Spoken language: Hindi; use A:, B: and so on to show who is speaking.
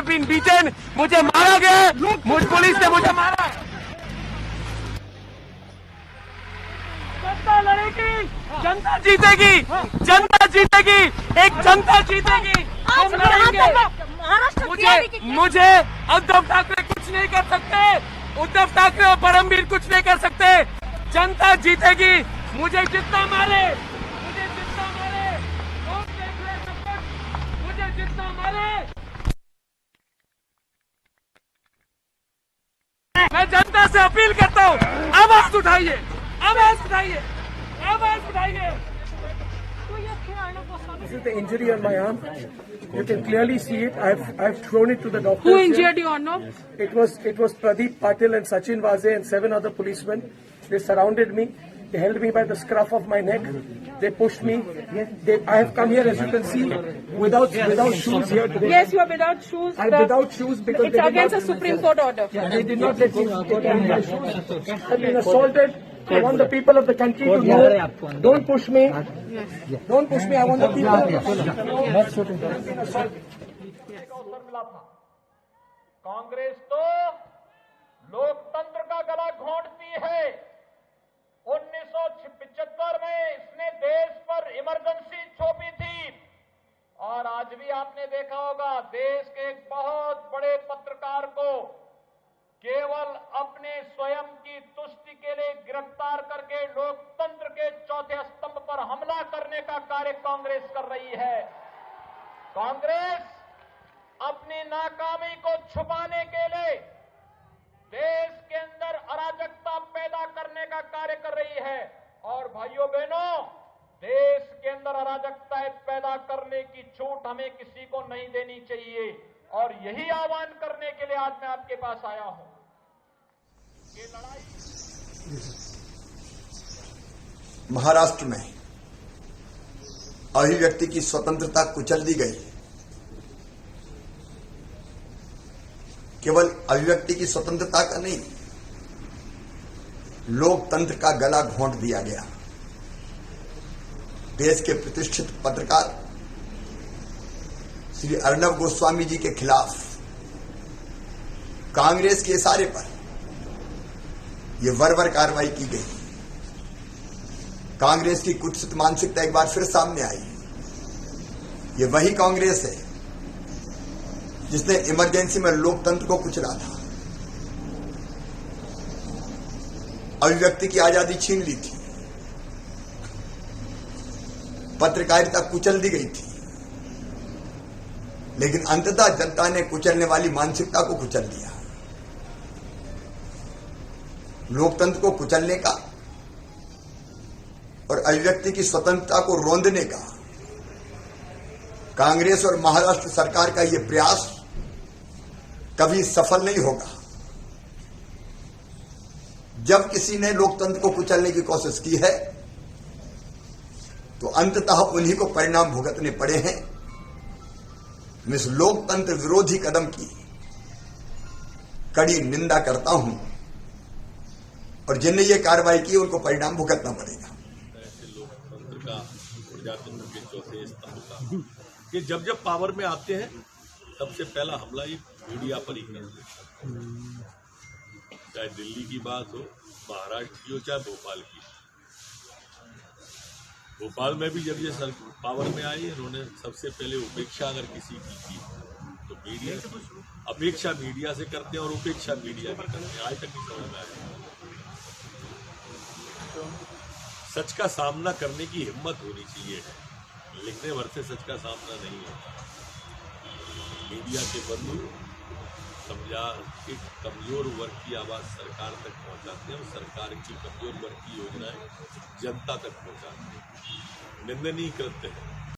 A: हैव बीन बीटन, मुझे मारा गया, मुझ पुलिस ने मुझे मारा। जनता लड़ेगी, जनता जीतेगी, जनता जीतेगी, एक जनता जीतेगी। हम लड़ेंगे। मुझे उद्धव ठाकरे कुछ नहीं कर सकते, उद्धव ठाकरे और परमवीर कुछ नहीं कर सकते। जनता जीतेगी। मुझे जितना मारे, मुझे जितना मारे, लोग देख ले सब कुछ, मुझे जितना मारे। मैं जनता से अपील करता हूँ, आवाज उठाइए, आवाज उठाइए, आवाज उठाइए।
B: This is the injury on my arm. You can clearly see it. I've thrown it to the doctor.
C: Who injured you, Arnav?
B: It was Pradeep Patil and Sachin Vaze and 7 other policemen. They surrounded me. They held me by the scruff of my neck. They pushed me. I have come here, as you can see, without shoes here today.
C: Yes, you are without shoes.
B: I'm without shoes because
C: It's against a Supreme Court order.
B: they did not let me take off my shoes. I've been assaulted. I want the people of the country to know. Don't push me. Don't push me. I want the people of the country.
D: Congress तो लोकतंत्र का गला घोंटती है। 1975 में इसने देश पर इमरजेंसी थोपी थी और आज भी आपने देखा होगा देश के एक बहुत बड़े पत्रकार को केवल अपने स्वयं की तुष्टि के लिए गिरफ्तार करके लोकतंत्र के चौथे स्तंभ पर हमला करने का कार्य कांग्रेस कर रही है। कांग्रेस अपनी नाकामी को छुपाने के लिए देश के अंदर अराजकता पैदा करने का कार्य कर रही है और भाइयों बहनों, देश के अंदर अराजकता पैदा करने की छूट हमें किसी को नहीं देनी चाहिए और यही आह्वान करने के लिए आज मैं आपके पास आया हूं। ये लड़ाई
E: महाराष्ट्र में अभिव्यक्ति की स्वतंत्रता कुचल दी गई। केवल अभिव्यक्ति की स्वतंत्रता का नहीं, लोकतंत्र का गला घोंट दिया गया। देश के प्रतिष्ठित पत्रकार श्री अर्नब गोस्वामी जी के खिलाफ कांग्रेस के इशारे पर यह बर्बर कार्रवाई की गई। कांग्रेस की कुत्सित मानसिकता एक बार फिर सामने आई। ये वही कांग्रेस है जिसने इमरजेंसी में लोकतंत्र को कुचला था, अभिव्यक्ति की आजादी छीन ली थी, पत्रकारिता कुचल दी गई थी, लेकिन अंततः जनता ने कुचलने वाली मानसिकता को कुचल दिया। लोकतंत्र को कुचलने का और अभिव्यक्ति की स्वतंत्रता को रौंदने का कांग्रेस और महाराष्ट्र सरकार का यह प्रयास कभी सफल नहीं होगा। जब किसी ने लोकतंत्र को कुचलने की कोशिश की है तो अंततः उन्हीं को परिणाम भुगतने पड़े हैं। मैं इस लोकतंत्र विरोधी कदम की कड़ी निंदा करता हूं और जिनने ये कार्रवाई की उनको परिणाम भुगतना पड़ेगा।
F: लोकतंत्र का प्रजातंत्र के चौथे स्तंभ का कि जब जब पावर में आते हैं सबसे पहला हमला ही मीडिया पर ही करते हैं। चाहे दिल्ली की बात हो, महाराष्ट्र की हो, चाहे भोपाल की। भोपाल में भी जब ये पावर में आई, इन्होंने सबसे पहले उपेक्षा अगर किसी की तो मीडिया की। अपेक्षा मीडिया से करते हैं और उपेक्षा मीडिया की करते हैं। आज तक नहीं समझ में आया। सच का सामना करने की हिम्मत होनी चाहिए। लिखने भर से सच का सामना नहीं होता। मीडिया के बंधु समझा कि कमजोर वर्ग की आवाज सरकार तक पहुंचाते हैं और सरकार की कमजोर वर्ग की योजनाएं जनता तक पहुंचाते हैं। निंदनीय कृत्य है।